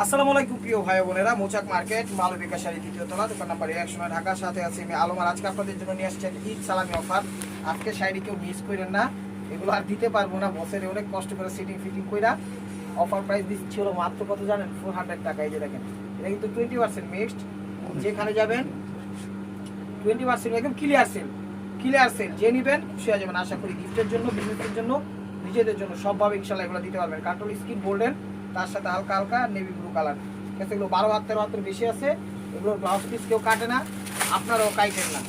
আসসালামু আলাইকুম প্রিয় ভাই বোনেরা, মোচাক মার্কেট মালবিকা শাড়ি দ্বিতীয় তলা, দোকান নাম্বার 100 ঢাকার সাথে আছি আমি আলমার। আজকে আপনাদের জন্য নিয়ে আসছি ঈদ সালামি অফার। আজকে শাড়ি কেউ মিস করেন না, এগুলো আর দিতে পারবো না। বছরে অনেক কষ্ট করে সিটিং ফিটিং কইরা অফার প্রাইস দিচ্ছি হলো মাত্র কত জানেন? 400 টাকা। এই যে দেখেন, এটা কিন্তু 20% মিক্সড। যেখানে যাবেন 20% একদম ক্লিয়ার সেল। ক্লিয়ার সেল যে নেবেন খুশি হয়ে যাবেন। আশা করি গিফটের জন্য, বিজনেসের জন্য, নিজেদের জন্য সবভাবে ইনশাল্লাহ এগুলো দিতে পারবেন। কার্টুন স্কিন গোল্ডেন, তার সাথে হালকা হালকা নেভি ব্লু কালার। ঠিক আছে, এগুলো 12 হাত 13 হাতের বেশি আছে। এগুলোর ব্লাউজ পিস কেউ কাটে না, আপনারাও কাটেন না।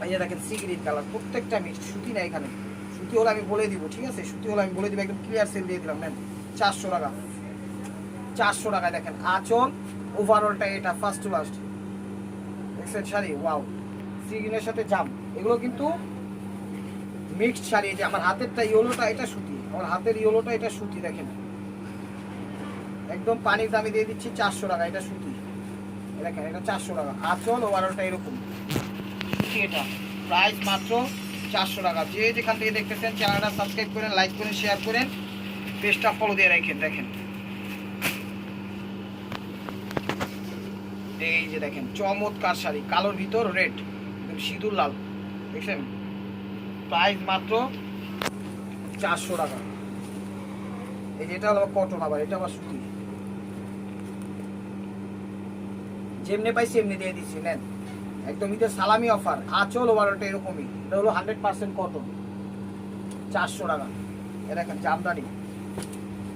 এই যে দেখেন সি গ্রিন কালার, প্রত্যেকটা মিক্সড, সুতি না এখানে। সুতি হলে আমি বলে দিব, ঠিক আছে? সুতি হলে আমি বলে দিব, একদম ক্লিয়ার সেল দিয়ে দিলাম। নেন 400 টাকা। 400 টাকায় দেখেন আঁচল ওভারঅলটা, এটা ফার্স্ট টু লাস্ট দেখছেন শাড়ি। ওয়াও, সি গ্রিনের সাথে জাম, এগুলো কিন্তু মিক্সড শাড়ি। এই যে আমার হাতেরটা ইয়েলোটা, এটা সুতি। আমার হাতের ইয়েলোটা, এটা সুতি। দেখেন একদম পানির দামে দিয়ে দিচ্ছি 400 টাকা। এটা সুতি, দেখেন এটা 400 টাকা। আঁচল ওভারঅলটা এরকম সুতি, এটা প্রাইস মাত্র 400 টাকা। যে যেখান থেকে দেখতেছেন চ্যানেলটা সাবস্ক্রাইব করেন, লাইক করেন, শেয়ার করেন, পেজটা ফলো দিয়ে রাখেন। দেখেন এই যে দেখেন চমৎকার শাড়ি, কালোর ভিতর রেড, সিঁদুর লাল, দেখছেন? প্রাইস মাত্র 400 টাকা। এই যে এটা হলো কটন, আবার এটা আবার সুতি। যেমনি পাইছি এমনি দিয়ে দিচ্ছি। নেন একদম ঈদের সালামি অফার। আঁচল ওভারঅলটা এরকমই, এটা হলো 100% কটন। 400 টাকা। এ দেখেন Jamdani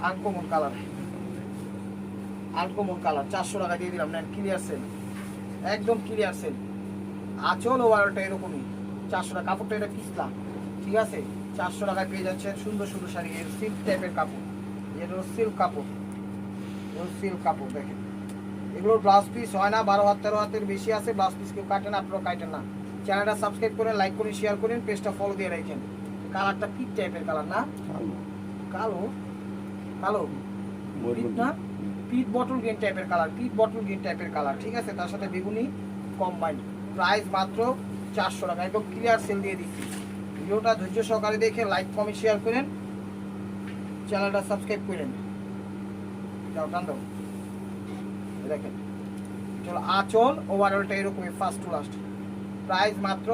uncommon colour, uncommon colour 400 টাকা দিয়ে দিলাম। নেন ক্লিয়ার সেল, একদম ক্লিয়ার সেল। আঁচল ওভারঅলটা এরকমই 400 টাকা। কাপড়টা এটা পিছলা, ঠিক আছে? 400 টাকায় পেয়ে যাচ্ছেন সুন্দর সুন্দর শাড়ি। এর সিল্ক টাইপের কাপড়, এটা হলো সিল্ক কাপড়, সিল্ক কাপড়। দেখেন এগুলোর ব্লাউজ পিস হয় না, 12 হাত 13 হাতের বেশি আছে। ব্লাউজ পিস কেউ কাটে না, আপনারাও কাটেন না। চ্যানেলটা সাবস্ক্রাইব করেন, লাইক করেন, শেয়ার করেন, পেজটা ফলো দিয়ে রাখেন। কালারটা পিট টাইপের কালার না, কালো কালো পিট না, পিট বটল গ্রিন টাইপের কালার, পিট বটল গ্রিন টাইপের কালার, ঠিক আছে? তার সাথে বেগুনি কম্বাইন্ড। প্রাইস মাত্র 400 টাকা। একদম ক্লিয়ার সেল দিয়ে দিচ্ছি। ভিডিওটা ধৈর্য সহকারে দেখে লাইক কমেন্ট শেয়ার করেন, চ্যানেলটা সাবস্ক্রাইব করেন। যাও টান দাও। দেখেন চলো, আঁচল ওভারঅলটা এরকমই ফার্স্ট টু লাস্ট। প্রাইস মাত্র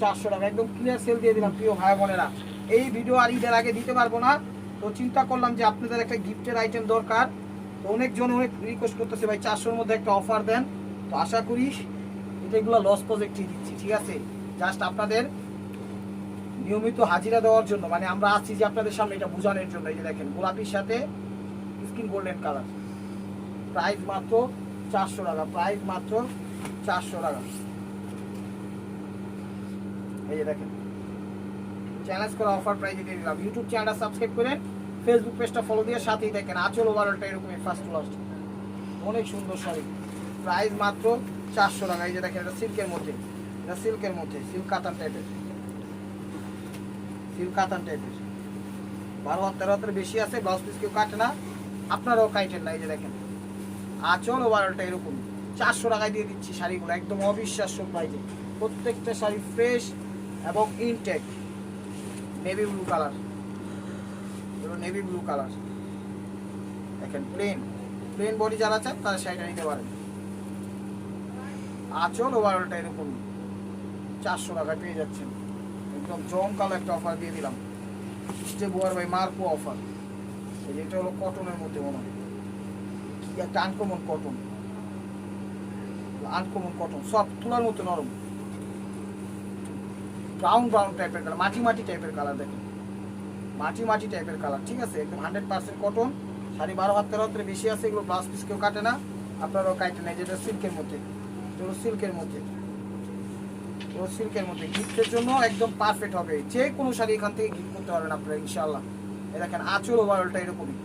400 টাকা। একদম ক্লিয়ার সেল দিয়ে দিলাম প্রিয় ভাই বোনেরা। এই ভিডিও আর ঈদের আগে দিতে পারবো না, তো চিন্তা করলাম যে আপনাদের একটা গিফটের আইটেম দরকার। তো অনেকজন অনেক রিকোয়েস্ট করতেছে ভাই 400-র মধ্যে একটা অফার দেন। তো আশা করি এগুলো লস প্রজেক্টই দিচ্ছি, ঠিক আছে? জাস্ট আপনাদের নিয়মিত হাজিরা দেওয়ার জন্য, মানে আমরা আছি যে আপনাদের সামনে এটা বোঝানোর জন্য। এই যে দেখেন গোলাপির সাথে স্কিন গোল্ডেন কালার, প্রাইস মাত্র 400 টাকা। প্রাইস মাত্র 400 টাকা। এই যে দেখেন চ্যালেঞ্জ করা অফার প্রাইজে দিয়ে দিলাম। ইউটিউব চ্যানেলটা সাবস্ক্রাইব করেন, ফেসবুক পেজটা ফলো দিয়ে সাথেই দেখেন। আঁচল ওভারঅলটা এরকমই ফার্স্ট টু লাস্ট, অনেক সুন্দর শাড়ি। প্রাইস মাত্র 400 টাকা। এই যে দেখেন এটা সিল্কের মধ্যে, এটা সিল্কের মধ্যে, সিল্ক কাতান টাইপের, সিল্ক কাতান টাইপের। 12 হাত 13 হাতের বেশি আছে। ব্লাউজ পিস কেউ কাটে না, আপনারাও কাটেন না। এই যে দেখেন আঁচল ওভারঅলটা এরকম 400 টাকায় দিয়ে দিচ্ছি শাড়িগুলো, একদম অবিশ্বাস্য প্রাইজে। প্রত্যেকটা শাড়ি ফ্রেশ এবং intact. Navy blue colour, navy blue colour. দেখেন প্লেন, প্লেন বডি যারা চান তারা শাড়িটা নিতে পারেন। আঁচল ওভারঅলটা এরকম 400 টাকায় পেয়ে যাচ্ছেন। একদম জমকালো একটা অফার দিয়ে দিলাম, যে বুয়ার ভাই মার্কো অফার। এটা হলো কটনের মধ্যে, মনে হয় একটা uncommon cotton, uncommon cotton, soft, তুলার মতো নরম, ব্রাউন ব্রাউন টাইপের কালার, মাটি মাটি টাইপের কালার। দেখেন মাটি মাটি টাইপের কালার, ঠিক আছে? একদম 100% কটন। শাড়ি 12 হাত 13 হাতের বেশি আছে। এগুলো ব্লাউজ পিস কেউ কাটে না, আপনারাও কাটেন না। যেটা সিল্কের মধ্যে, এগুলো সিল্কের মধ্যে, এগুলো সিল্কের মধ্যে গিফটের জন্য একদম পারফেক্ট হবে। যে কোনো শাড়ি এখান থেকে গিফট করতে পারবেন আপনারা ইনশাআল্লাহ। এই দেখেন আঁচল ওভারঅলটা এরকমই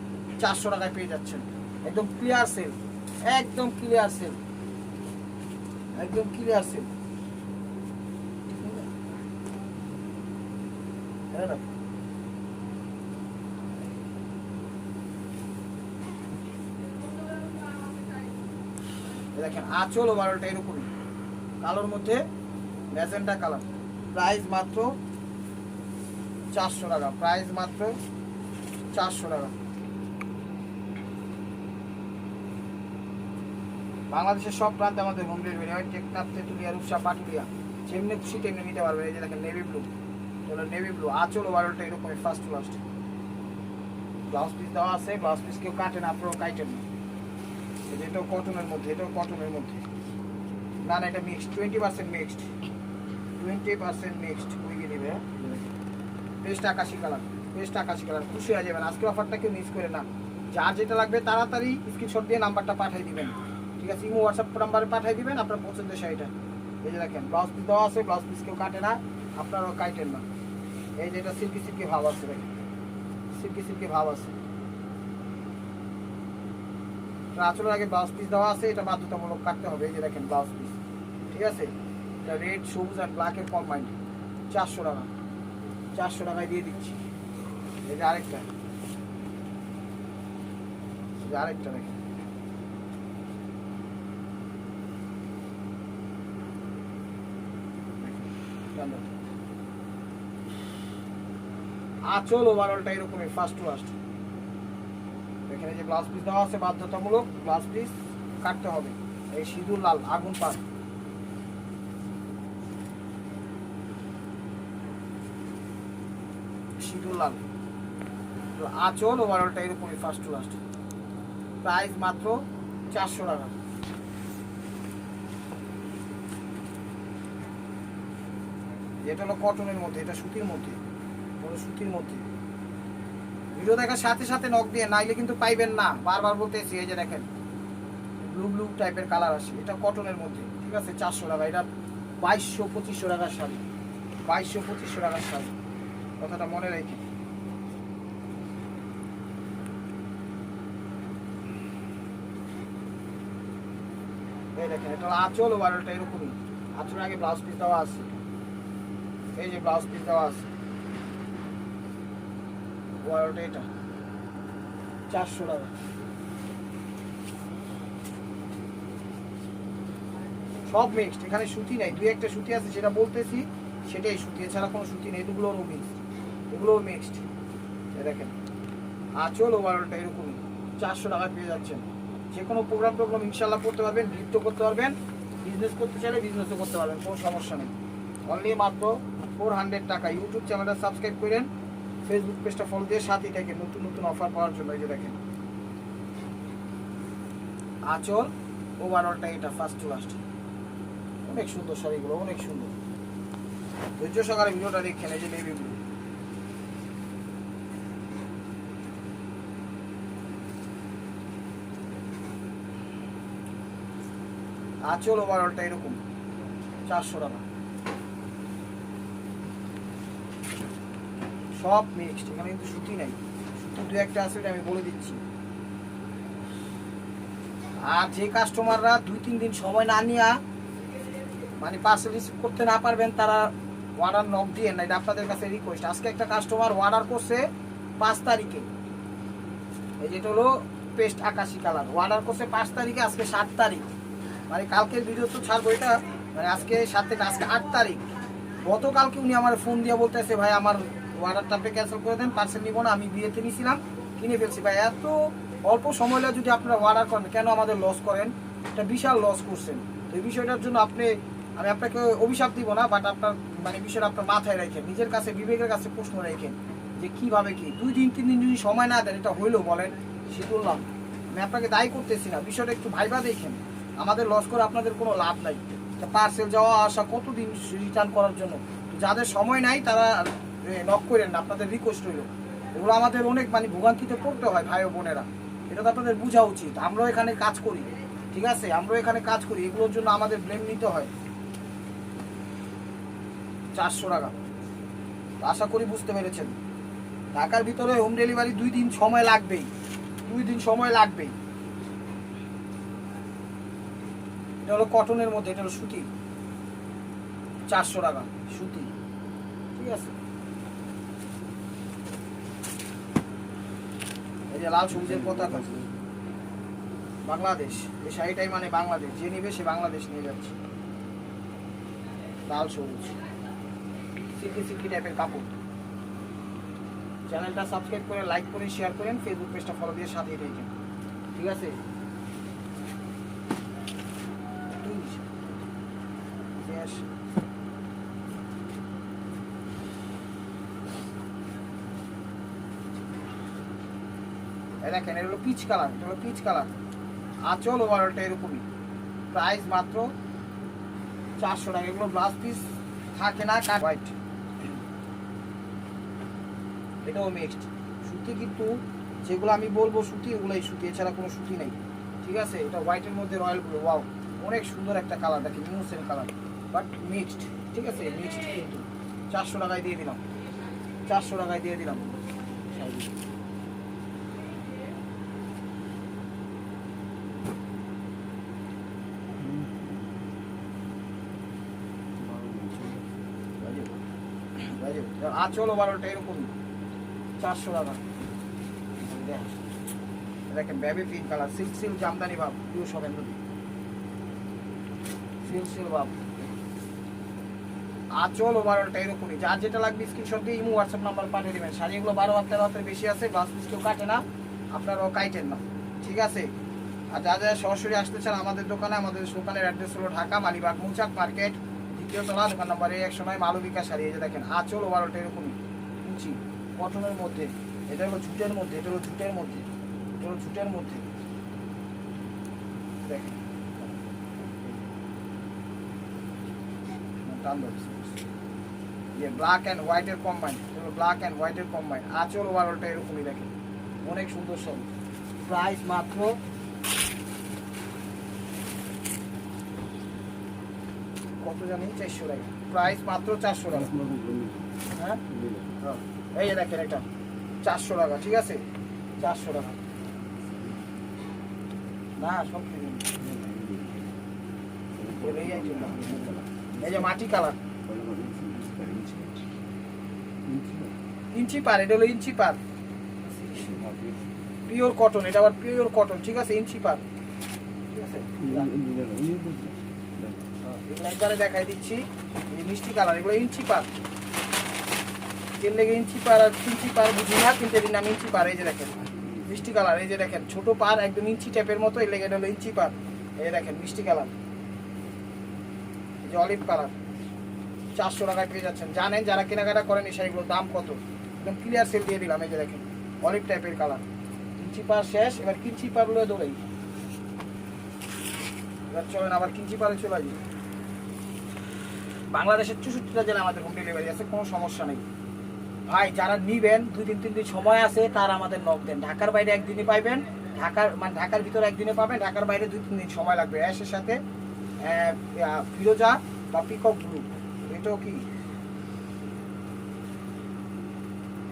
400 টাকায় পেয়ে যাচ্ছেন। একদম ক্লিয়ার সেল, একদম ক্লিয়ার সেল, একদম ক্লিয়ার সেল। দেখেন আঁচল ওভারঅলটা এরকমই কালোর মধ্যে ম্যাজেন্টা কালার। প্রাইস মাত্র 400 টাকা। প্রাইস মাত্র 400 টাকা। বাংলাদেশের সব প্রান্তে আমাদের হোম ডেলিভারি হয়। টেকনাফ, তেঁতুলিয়া, রূপসা, পাটুলিয়া, যেমনি খুশি তেমনি নিতে পারবেন। এই যে দেখেন নেভি ব্লু, হলো নেভি ব্লু, আঁচল ওভারঅলটা এরকমই first to last. Blouse piece দেওয়া আছে, ব্লাউজ পিস কেউ কাটে না, আপনারাও কাটেন না। এটাও কটনের মধ্যে, এটাও কটনের মধ্যে, না না এটা মিক্সড, 20% মিক্সড, 20% মিক্সড উইগে নেবে। বেস্ট আকাশি কালার, বেস্ট আকাশি কালার, খুশি হয়ে যাবেন। আজকে অফারটা কেউ মিস করে না। যার যেটা লাগবে তাড়াতাড়ি স্ক্রিনশট দিয়ে নাম্বারটা পাঠিয়ে দিবেন, ঠিক আছে? ইমো হোয়াটসঅ্যাপ নাম্বারে পাঠিয়ে দিবেন আপনার পছন্দের শাড়িটা। এই যে দেখেন ব্লাউজ পিস দেওয়া আছে, ব্লাউজ পিস কেউ কাটে না, আপনারাও কাটেন না। এই যে এটা সিল্কি সিল্কি ভাব আছে, দেখেন সিল্কি সিল্কি ভাব আছে। আঁচলের আগে ব্লাউজ পিস দেওয়া আছে, এটা বাধ্যতামূলক কাটতে হবে। এই যে দেখেন ব্লাউজ পিস, ঠিক আছে? এটা রেড, সবুজ আর ব্ল্যাকের কম্বাইন্ড, 400 টাকা, 400 টাকায় দিয়ে দিচ্ছি। এই যে আরেকটা, আরেকটা দেখেন, আঁচল ওভারঅলটা এরকমই ফার্স্ট টু লাস্ট। এখানে যে ব্লাউজ পিস দেওয়া আছে বাধ্যতামূলক ব্লাউজ পিস কাটতে হবে। এই সিঁদুর লাল আগুন পাড়, সিঁদুর লাল, আঁচল ওভারঅলটা এরকমই ফার্স্ট টু লাস্ট। প্রাইস মাত্র 400 টাকা। এটা হলো কটনের মধ্যে, এটা সুতির মধ্যে, সুতির মধ্যে। ভিডিও দেখার সাথে সাথে নক দিয়ে, নাইলে কিন্তু পাইবেন না, বারবার বলতেছি। এই যে দেখেন ব্লু ব্লু টাইপের কালার আসে, এটা কটনের মধ্যে, ঠিক আছে? 400 টাকা। এটা 2200-2500 টাকার শাড়ি, 2200-2500 টাকার শাড়ি, কথাটা মনে রেখে। এই দেখেন এটা আঁচল ওভারঅলটা এরকমই, আঁচলের আগে ব্লাউজ পিস দেওয়া আছে। এই যে ব্লাউজ পিস দেওয়া আছে, ওভারঅলটা এটা 400 টাকা। সব মিক্সড, এখানে সুতি নাই, দুই একটা সুতি আছে সেটা বলতেছি, সেটাই সুতি, এছাড়া কোনো সুতি নেই। এগুলোও মিক্সড, এগুলোও মিক্সড। দেখেন আঁচল ওভারঅলটা এরকমই 400 টাকা পেয়ে যাচ্ছেন। যে কোনো প্রোগ্রাম ইনশাল্লাহ করতে পারবেন, গিফটও করতে পারবেন, বিজনেস করতে চাইলে বিজনেসও করতে পারবেন, কোনো সমস্যা নেই। অনলি মাত্র 400 টাকা। ইউটিউব চ্যানেলটা সাবস্ক্রাইব করেন, ফেসবুক পেজটা ফলো দিয়ে সাথে থাকেন নতুন নতুন অফার পাওয়ার জন্য। এই যে দেখেন আঁচল ওভারঅলটা এটা ফার্স্ট টু লাস্ট। অনেক সুন্দর শাড়িগুলো, অনেক সুন্দর। ধৈর্য সহকারে ভিডিওটা দেখেন। এই যে নেভি ব্লু, আঁচল ওভারঅলটা এরকম 400 টাকা। সব মিক্সড, এখানে কিন্তু সুতি নাই, সুতি দু একটা আছে, আমি বলে দিচ্ছি। আর যে কাস্টমাররা 2-3 দিন সময় না নিয়ে মানে পার্সেল রিসিভ করতে না পারবেন, তারা অর্ডার নক দিয়ে না, এটা আপনাদের কাছে রিকোয়েস্ট। আজকে একটা কাস্টমার অর্ডার করছে 5 তারিখে, এই যেটা হলো পেস্ট আকাশি কালার, অর্ডার করছে 5 তারিখে, আজকে 7 তারিখ, মানে কালকের ভিডিও তো ছাড়বো এটা, মানে আজকে 7 থেকে আজকে 8 তারিখ। গতকালকে উনি আমার ফোন দিয়ে বলতেছে, ভাই আমার অর্ডারটা আপনি ক্যান্সেল করে দেন, পার্সেল নিব না, আমি বিয়েতে নিয়েছিলাম, কিনে ফেলছি। ভাই এত অল্প সময় যদি আপনারা অর্ডার করেন, কেন আমাদের লস করেন? এটা বিশাল লস করছেন। তো এই বিষয়টার জন্য আমি আপনাকে অভিশাপ দিব না, বাট আপনার মানে বিষয়টা আপনার মাথায় রাখেন, নিজের কাছে বিবেকের কাছে প্রশ্ন রাখেন যে কিভাবে কি 2-3 দিন যদি সময় না দেন, এটা হইলো বলেন? সে বললাম আমি আপনাকে দায়ী করতেছি না, বিষয়টা একটু ভাইবা দেখেন। আমাদের লস করে আপনাদের কোনো লাভ নাই। পার্সেল যাওয়া আসা কতদিন রিটার্ন করার জন্য, যাদের সময় নাই তারা নক করেন না, আপনাদের রিকোয়েস্ট হইল। এগুলো আমাদের অনেক মানে ভোগান্তিতে পড়তে হয় ভাই ও বোনেরা, এটা তো আপনাদের বোঝা উচিত। আমরাও এখানে কাজ করি, ঠিক আছে? আমরাও এখানে কাজ করি, এগুলোর জন্য আমাদের ব্লেম নিতে হয়। 400 টাকা। আশা করি বুঝতে পেরেছেন। ঢাকার ভিতরে হোম ডেলিভারি 2 দিন সময় লাগবেই, 2 দিন সময় লাগবেই। এটা হলো কটনের মধ্যে, এটা হলো সুতি, 400 টাকা সুতি, ঠিক আছে? এই যে লাল সবুজের পতাকা, বাংলাদেশ, এই শাড়িটাই মানে বাংলাদেশ, যে নিবে সে বাংলাদেশ নিয়ে যাচ্ছে। লাল সবুজ সিল্কি সিল্কি টাইপের কাপড়। চ্যানেলটা সাবস্ক্রাইব করে, লাইক করে, শেয়ার করেন, ফেসবুক পেজটা ফলো দিয়ে সাথেই থাকেন, ঠিক আছে? শেষ। দেখেন এটা হলো পিচ কালার, এটা হলো পিচ কালার। আঁচল ওভারঅলটা এরকমই, প্রাইস মাত্র 400 টাকা। এগুলো ব্লাউজ পিস থাকে না, কাট হোয়াইট, এটাও মিক্সড সুতি, কিন্তু যেগুলো আমি বলবো সুতি ওগুলোই সুতি, এছাড়া কোনো সুতি নেই, ঠিক আছে। এটা হোয়াইটের মধ্যে রয়্যাল ব্লু, ওয়াও অনেক সুন্দর একটা কালার, দেখেন new same colour but mixed, ঠিক আছে, মিক্সড। কিন্তু 400 টাকায় দিয়ে দিলাম, 400 টাকায় দিয়ে দিলাম। আঁচল ওভারঅলটা এরকমই 400 টাকা। দেখেন baby pink colour, silk silk Jamdani ভাব, পিওর সবেন নদী সিল্ক সিল্ক ভাব। আঁচল ওভারঅলটা এরকমই, যার যেটা লাগবে স্ক্রিনশট দিয়ে ইমো হোয়াটসঅ্যাপ নাম্বার পাঠিয়ে দেবেন। শাড়িগুলো 12 হাত 13 হাতের বেশি আছে, ব্লাউজ পিস কেউ কাটে না, আপনারাও কাটেন না, ঠিক আছে। আর যা যা সরাসরি আসতে চান আমাদের দোকানে, আমাদের দোকানের অ্যাড্রেস হলো ঢাকা মালিবাগ মৌচাক মার্কেট, দ্বিতীয় তলা, দোকান নাম্বার 109, মালবিকা শাড়ি। এই যে দেখেন আঁচল ওভারঅলটা এরকমই কুচি কটনের মধ্যে, এটা হলো ঝুটের মধ্যে, এটা হলো ঝুটের মধ্যে, এটা হলো ঝুটের মধ্যে, দেখেন ব্ল্যাক অ্যান্ড হোয়াইটের কম্বাইন, ব্ল্যাক অ্যান্ড হোয়াইটের কম্বাইন। আঁচল ওভারঅলটা এরকমই, দেখেন অনেক সুন্দর সব। প্রাইস মাত্র কত জানি, 400 টাকা। প্রাইস মাত্র 400 টাকা। হ্যাঁ এই যে দেখেন এটা 400 টাকা, ঠিক আছে, 400 টাকা। না সব এই যে মাটি কালার, ইঞ্চি পার, এটা হলো ইঞ্চি পার, পিওর কটন, এটা আবার পিওর কটন, ঠিক আছে, ইঞ্চি পার, ঠিক আছে। এগুলো একবারে দেখাই দিচ্ছি, এই মিষ্টি কালার, এগুলো ইঞ্চি পার, তেল লেগে ইঞ্চি পার আর ইঞ্চি পার বুঝি না, কিন্তু এর নাম ইঞ্চি পার। এই যে দেখেন মিষ্টি কালার, এই যে দেখেন ছোট পার একদম ইঞ্চি টাইপের মতো, এই লেগে হলো ইঞ্চি পার। এই দেখেন মিষ্টি কালার, এই যে অলিভ কালার, 400 টাকায় পেয়ে যাচ্ছেন। জানেন যারা কেনাকাটা করেন এই শাড়িগুলোর দাম কত, একদম ক্লিয়ার সেল দিয়ে দিলাম। এই যে দেখেন অলিভ টাইপের কালার, ইঞ্চি পার শেষ, এবার কিঞ্চি পার গুলো দৌড়াই। এবার চলেন আবার কিঞ্চি পারে চলে যাই। বাংলাদেশের 64টা জেলায় আমাদের হোম ডেলিভারি আছে, কোনো সমস্যা নেই ভাই। যারা নিবেন 2-3 দিন সময় আছে, তার আমাদের নক দেন। ঢাকার বাইরে একদিনই পাইবেন, ঢাকার ভিতরে একদিনে পাবেন, ঢাকার বাইরে 2-3 দিন সময় লাগবে। অ্যাশের সাথে ফিরোজা বা পিকক ব্লু, এটাও কি,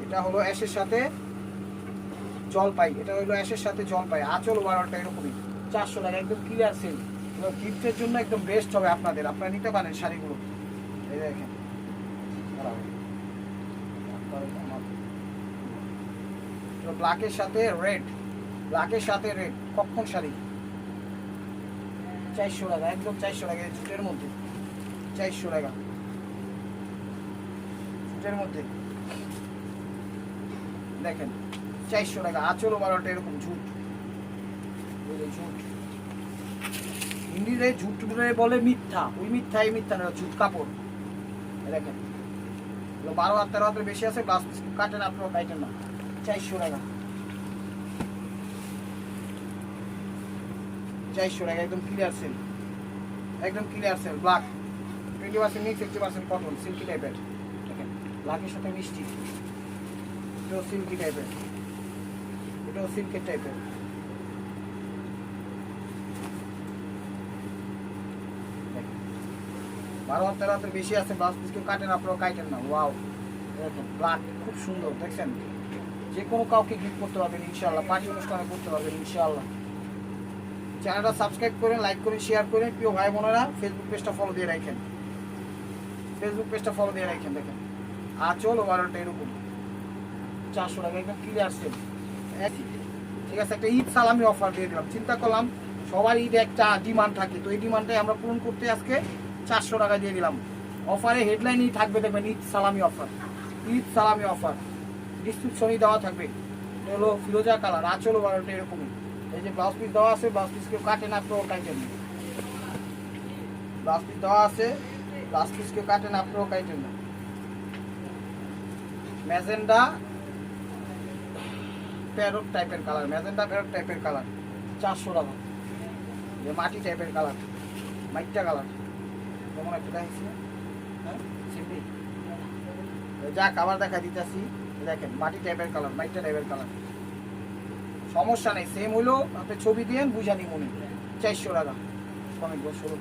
এটা হলো অ্যাশের সাথে জলপাই, এটা হলো অ্যাশের সাথে জলপাই। আঁচল ওভারঅলটা এরকমই 400 টাকা, একদম ক্লিয়ার সেল। গিফটের জন্য একদম বেস্ট হবে আপনাদের, আপনারা নিতে পারেন শাড়িগুলো। এই দেখেন ব্ল্যাকের সাথে রেড, ব্ল্যাকের সাথে রেড কখন শাড়ি 400 টাকা, একদম 400 টাকা। জুটের মধ্যে 400 টাকা, জুটের মধ্যে দেখেন 400 টাকা। আঁচল ওভারঅলটা এরকম ঝুট, ঝুট হিন্দিতে ঝুট বলে মিথ্যা, ওই মিথ্যা এই মিথ্যা না, ঝুট কাপড়। দেখেন 12 হাত 13 হাতের বেশি আছে, ব্লাউজ পিস কাটেন, আপনারা কাটেন না। 400 টাকা, 400 টাকা, একদম ক্লিয়ার সেল, একদম clear sale. Black 20% mix, 80% cotton, silky টাইপের। দেখেন ব্ল্যাকের সাথে মিষ্টি, এটাও সিল্কি টাইপের, এটাও সিল্কের টাইপের। বারো হাত 13 হাতের বেশি আছে, ব্লাউজ পিস কেউ কাটেন, আপনারাও কাটেন না। ওয়াও দেখেন ব্ল্যাক খুব সুন্দর, দেখছেন, যে কোনো কাউকে গিফট করতে পারবেন ইনশাআল্লাহ, পার্টি অনুষ্ঠানে করতে পারবেন ইনশাআল্লাহ। চ্যানেলটা সাবস্ক্রাইব করেন, লাইক করেন, শেয়ার করেন। প্রিয় ভাই বোনেরা ফেসবুক পেজটা ফলো দিয়ে রাখেন, ফেসবুক পেজটা ফলো দিয়ে রাখেন। দেখেন আঁচল ওভারঅলটা এরকম 400 টাকা, একদম ক্লিয়ার সেল, ঠিক আছে। একটা ঈদ সালামি অফার দিয়ে দিলাম, চিন্তা করলাম সবার ঈদ একটা ডিমান্ড থাকে, তো এই ডিমান্ডটাই আমরা পূরণ করতে আজকে 400 টাকা দিয়ে দিলাম। অফারে হেডলাইনই থাকবে, দেখবেন ঈদ সালামি অফার, ঈদ সালামি অফার, ডিসক্রিপশনই দেওয়া থাকবে। এটা হলো ফিরোজা কালার, আঁচল ওভারঅলটা এরকমই। এই যে ব্লাউজ পিস দেওয়া আছে, ব্লাউজ পিস কেউ কাটে না, আপনারাও কাটেন। ব্লাউজ পিস দেওয়া আছে, ব্লাউজ পিস কেউ কাটেন, আপনারাও কাটেন না। ম্যাজেন্ডা প্যারট টাইপের কালার, ম্যাজেন্ডা প্যারট টাইপের কালার, 400 টাকা। যে মাটি টাইপের কালার, মাইটটা কালার, যেমন একটা দেখাচ্ছি, হ্যাঁ সিম্পি যাক আবার দেখা দিতেছি। দেখেন মাটি টাইপের কালার, মাইটটা টাইপের কালার, সমস্যা নেই, সেম হইলো, আপনি ছবি দিয়েন বুঝানি মনে। 400 টাকা কমেন্ট বক্স হলো।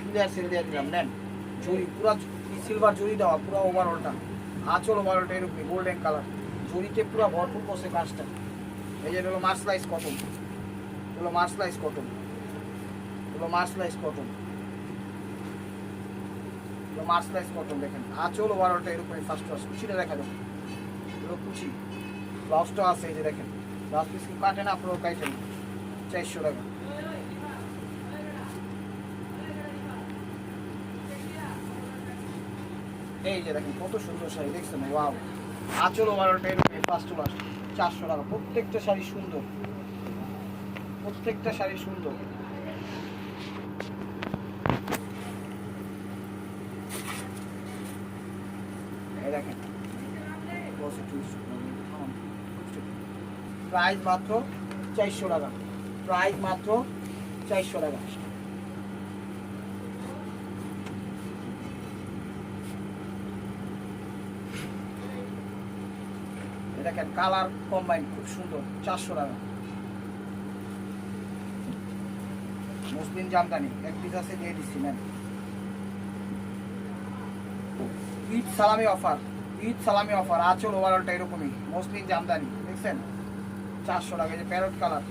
ক্লিয়ার সেল দিয়ে দিলাম, নেন। জরি পুরা সিলভার জরি দেওয়া, পুরো ওভারঅলটা, আঁচল ওভারঅলটা এরকম গোল্ডেন কালার, জরিতে পুরো ভরপুর করছে কাজটা। এই যে হলো মার্সলাইজ কটন, হলো মার্সলাইজ কটন, হলো মার্সলাইজ কটন, হলো মার্সলাইজ কটন। দেখেন আঁচল ওভারঅলটা এরকম ফার্স্ট ক্লাস। কুচিটা দেখা যাবে, হলো কুচি, ব্লাউজটা আছে। এই যে দেখেন ব্লাউজ পিস কি কাটেন, আপনারাও কাটেন। 400 টাকা। এই যে দেখেন কত সুন্দর শাড়ি দেখছেন, ওয়াও। আঁচল ওভারঅলটা এরকম ফার্স্ট ক্লাস, 400 টাকা। প্রত্যেকটা শাড়ি সুন্দর, প্রত্যেকটা শাড়ি সুন্দর। এই দেখেন প্রাইস মাত্র 400 টাকা, প্রাইস মাত্র 400 টাকা। দেখেন কালার কম্বাইন খুব সুন্দর, 400 টাকা। মুসলিম জামদানি এক পিস আছে, দিয়ে দিচ্ছি নেন। ঈদ সালামি অফার, ঈদ সালামি অফার, আঁচল ওভারঅলটা এরকমই মুসলিম জামদানি দেখছেন, 400 টাকা। এই যে প্যারট কালার,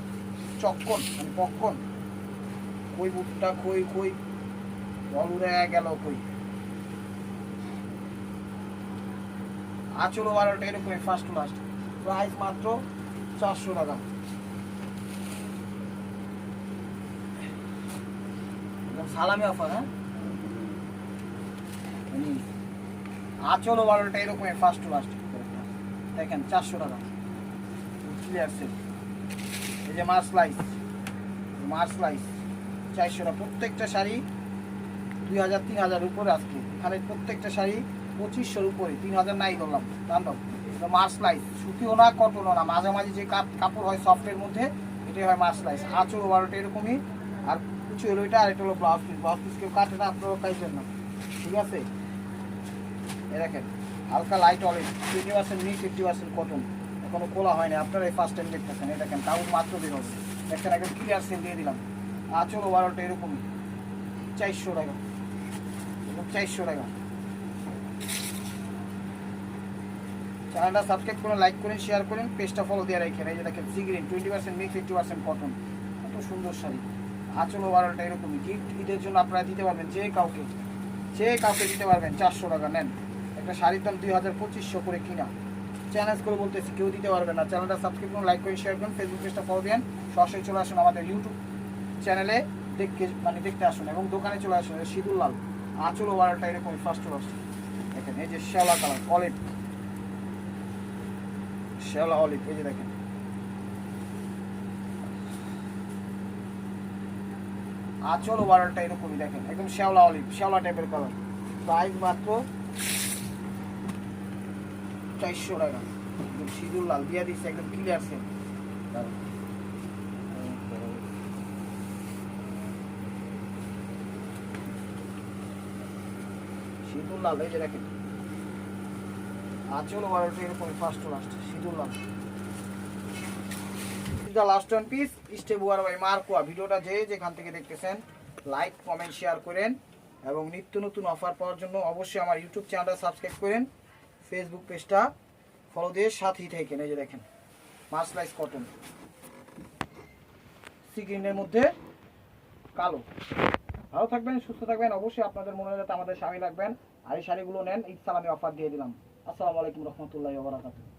চক্কন মানে পক্কন, কই বুটটা কই কই বল উড়ে গেল কই। আঁচল ওভারঅলটা এরকমই ফার্স্ট লাস্ট, প্রাইস মাত্র 400 টাকা। সালামি অফার, হ্যাঁ আঁচল ওভারঅলটা এরকমই ফার্স্ট লাস্ট। দেখেন 400 টাকা ক্লিয়ার সেল। এই যে মার্সলাইজ, মার্সলাইজ 400 টাকা। প্রত্যেকটা শাড়ি 2000-3000 উপরে আজকে এখানে, প্রত্যেকটা শাড়ি 2500 উপরে, 3000 নাই ধরলাম তাণ্ডব। মার্সলাইজ সুতিও না কটনও না, মাঝামাঝি যে কাপড় হয় সফটের মধ্যে, এটাই হয় মার্সলাইজ। আঁচল ওভারঅলটা এরকমই, আর কিছু হলো এটা, আর এটা হলো ব্লাউজ পিস। ব্লাউজ পিস কেউ কাটে না, আপনারাও কাটবেন না, ঠিক আছে। এ দেখেন হালকা লাইট অলিভ, 20% নি 50% কটন, এখনো খোলা হয়নি, আপনারা এই ফার্স্ট টাইম দেখতেছেন। এই দেখেন তাও মাত্র বের হবে, দেখেন একদম ক্লিয়ার সেল দিয়ে দিলাম। আঁচল ওভারঅলটা এরকমই 400 টাকা, 400 টাকা। চ্যানেলটা সাবস্ক্রাইব করুন, লাইক করেন, শেয়ার করেন, পেজটা ফলো দিয়ে রাখেন। এই যে দেখেন সি গ্রিন 20% মিক্স 50% কটন, এত সুন্দর শাড়ি। আঁচল ওভারঅলটা এরকমই, গিফট ঈদের জন্য আপনারা দিতে পারবেন, যে কাউকে দিতে পারবেন। 400 টাকা নেন। একটা শাড়ির দাম 2000-2500 করে কিনা, চ্যালেঞ্জ করে বলতেছি কেউ দিতে পারবে না। চ্যানেলটা সাবস্ক্রাইব করুন, লাইক করেন, শেয়ার করুন, ফেসবুক পেজটা ফলো দেন। সরাসরি চলে আসুন আমাদের ইউটিউব চ্যানেলে দেখতে আসুন, এবং দোকানে চলে আসুন। সিঁদুর লাল, আঁচল ওভারঅলটা এরকম ফার্স্ট ক্লাস। দেখেন এই যে শ্যাওলা কালার, অলিভ, শ্যাওলা অলিভ, এই যে দেখেন আঁচল ওভারঅলটা এরকমই, দেখেন একদম শ্যাওলা অলিভ, শ্যাওলা টাইপের কালার। প্রাইস মাত্র 400 টাকা। সিঁদুর লাল দিয়ে দিচ্ছে, একদম ক্লিয়ার সেল। সিঁদুর লাল, এই যে দেখেন আঁচল ওভারঅলটা এরকম ফার্স্ট লাস্ট, সিঁদুর লাল। লাস্ট ওয়ান পিস স্টে বুয়ার বাই মার্কোয়া। ভিডিওটা যেখান থেকে দেখতেছেন লাইক কমেন্ট শেয়ার করেন, এবং নিত্য নতুন অফার পাওয়ার জন্য অবশ্যই আমার ইউটিউব চ্যানেলটা সাবস্ক্রাইব করেন, ফেসবুক পেজটা ফলো দিয়ে সাথেই থাকেন। এই যে দেখেন মার্সলাইজ কটন, সি গ্রিনের মধ্যে কালো। ভালো থাকবেন, সুস্থ থাকবেন, অবশ্যই আপনাদের মনে যাতে আমাদের স্বামী লাগবেন। আর এই শাড়িগুলো নেন, ঈদ সালামি অফার দিয়ে দিলাম। আসসালামু আলাইকুম রহমতুল্লাহি ওয়া বারাকাতুহু।